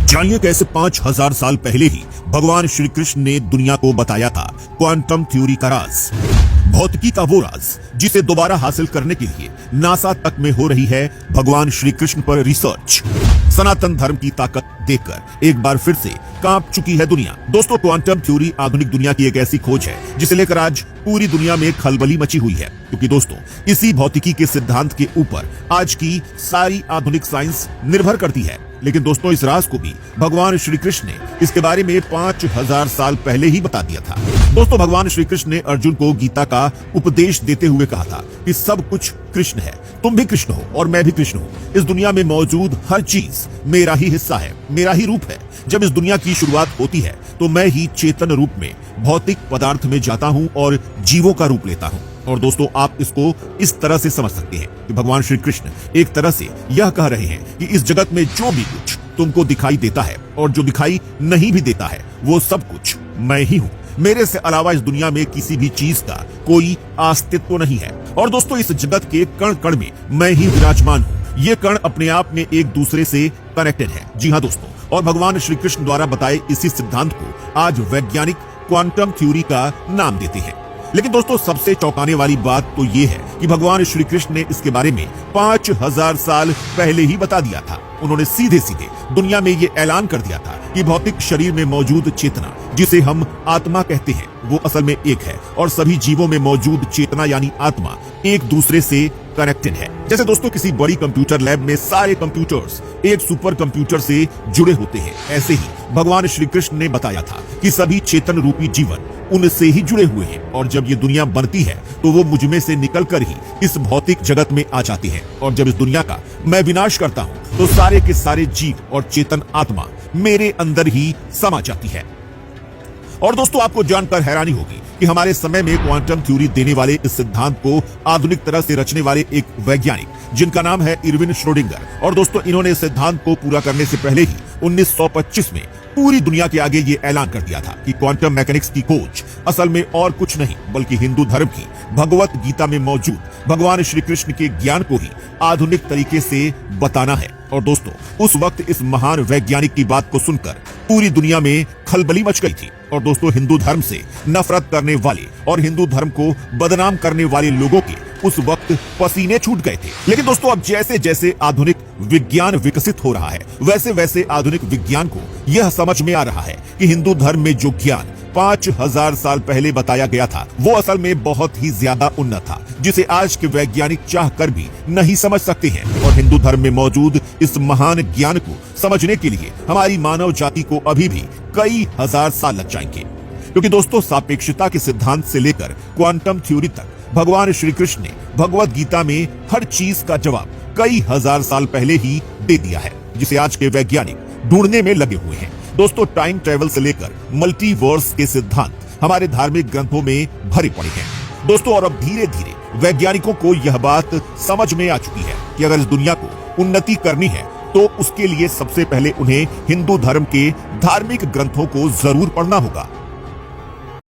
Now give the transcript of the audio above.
जानिए कैसे 5000 साल पहले ही भगवान श्री कृष्ण ने दुनिया को बताया था क्वांटम थ्योरी का राज, भौतिकी का वो राज जिसे दोबारा हासिल करने के लिए नासा तक में हो रही है भगवान श्री कृष्ण पर रिसर्च। सनातन धर्म की ताकत देखकर एक बार फिर से कांप चुकी है दुनिया। दोस्तों, क्वांटम थ्योरी आधुनिक दुनिया की एक ऐसी खोज है जिसे लेकर आज पूरी दुनिया में खलबली मची हुई है, क्योंकि दोस्तों इसी भौतिकी के सिद्धांत के ऊपर आज की सारी आधुनिक साइंस निर्भर करती है। लेकिन दोस्तों, इस राज को भी भगवान श्री कृष्ण ने इसके बारे में 5000 साल पहले ही बता दिया था। दोस्तों, भगवान श्री कृष्ण ने अर्जुन को गीता का उपदेश देते हुए कहा था कि सब कुछ कृष्ण है, तुम भी कृष्ण हो और मैं भी कृष्ण हूँ। इस दुनिया में मौजूद हर चीज मेरा ही हिस्सा है, मेरा ही रूप है। जब इस दुनिया की शुरुआत होती है तो मैं ही चेतन रूप में भौतिक पदार्थ में जाता हूँ और जीवों का रूप लेता हूँ। और दोस्तों, आप इसको इस तरह से समझ सकते हैं कि भगवान श्री कृष्ण एक तरह से यह कह रहे हैं कि इस जगत में जो भी कुछ तुमको दिखाई देता है और जो दिखाई नहीं भी देता है वो सब कुछ मैं ही हूँ। मेरे से अलावा इस दुनिया में किसी भी चीज का कोई अस्तित्व नहीं है। और दोस्तों, इस जगत के कण कण में मैं ही विराजमान हूँ। ये कण अपने आप में एक दूसरे से कनेक्टेड है। जी हाँ दोस्तों, और भगवान श्री कृष्ण द्वारा बताए इसी सिद्धांत को आज वैज्ञानिक क्वांटम थ्योरी का नाम देते हैं। लेकिन दोस्तों, सबसे चौंकाने वाली बात तो ये है कि भगवान श्री कृष्ण ने इसके बारे में 5000 साल पहले ही बता दिया था। उन्होंने सीधे सीधे दुनिया में ये ऐलान कर दिया था कि भौतिक शरीर में मौजूद चेतना, जिसे हम आत्मा कहते हैं, वो असल में एक है और सभी जीवों में मौजूद चेतना यानी आत्मा एक दूसरे से कनेक्टेड है। जैसे दोस्तों किसी बड़ी कंप्यूटर लैब में सारे कंप्यूटर्स एक सुपर कंप्यूटर से जुड़े होते हैं, ऐसे ही भगवान श्री कृष्ण ने बताया था कि सभी चेतन रूपी जीवन उनसे ही जुड़े हुए हैं। और जब ये दुनिया बनती है तो वो मुझ में से निकलकर ही इस भौतिक जगत में आ जाती है। और जब इस दुनिया का मैं विनाश करता हूँ तो सारे के सारे जीव और चेतन आत्मा मेरे अंदर ही समा जाती है। और दोस्तों, आपको जानकर हैरानी होगी कि हमारे समय में क्वांटम थ्योरी देने वाले इस सिद्धांत को आधुनिक तरह से रचने वाले एक वैज्ञानिक जिनका नाम है इरविन श्रोडिंगर। और दोस्तों, इन्होंने इस सिद्धांत को पूरा करने से पहले ही 1925 में पूरी दुनिया के आगे ये ऐलान कर दिया था कि क्वांटम मैकेनिक्स की खोज असल में और कुछ नहीं बल्कि हिंदू धर्म की भगवत गीता में मौजूद भगवान श्री कृष्ण के ज्ञान को ही आधुनिक तरीके से बताना है। और दोस्तों, उस वक्त इस महान वैज्ञानिक की बात को सुनकर पूरी दुनिया में खलबली मच गई थी। और दोस्तों, हिंदू धर्म से नफरत करने वाले और हिंदू धर्म को बदनाम करने वाले लोगों के उस वक्त पसीने छूट गए थे। लेकिन दोस्तों, अब जैसे जैसे आधुनिक विज्ञान विकसित हो रहा है वैसे वैसे आधुनिक विज्ञान को यह समझ में आ रहा है कि हिंदू धर्म में जो ज्ञान 5000 साल पहले बताया गया था वो असल में बहुत ही ज्यादा उन्नत था, जिसे आज के वैज्ञानिक चाह कर भी नहीं समझ सकते हैं। और हिंदू धर्म में मौजूद इस महान ज्ञान को समझने के लिए हमारी मानव जाति को अभी भी कई हजार साल लग जाएंगे। क्योंकि दोस्तों, सापेक्षता के सिद्धांत से लेकर क्वांटम थ्योरी तक भगवान श्री कृष्ण ने भगवत गीता में हर चीज का जवाब कई हजार साल पहले ही दे दिया है, जिसे आज के वैज्ञानिक ढूंढने में लगे हुए हैं। दोस्तों, टाइम ट्रेवल से लेकर मल्टीवर्स के सिद्धांत हमारे धार्मिक ग्रंथों में भरे पड़े हैं दोस्तों। और अब धीरे धीरे वैज्ञानिकों को यह बात समझ में आ चुकी है कि अगर इस दुनिया को उन्नति करनी है तो उसके लिए सबसे पहले उन्हें हिंदू धर्म के धार्मिक ग्रंथों को जरूर पढ़ना होगा।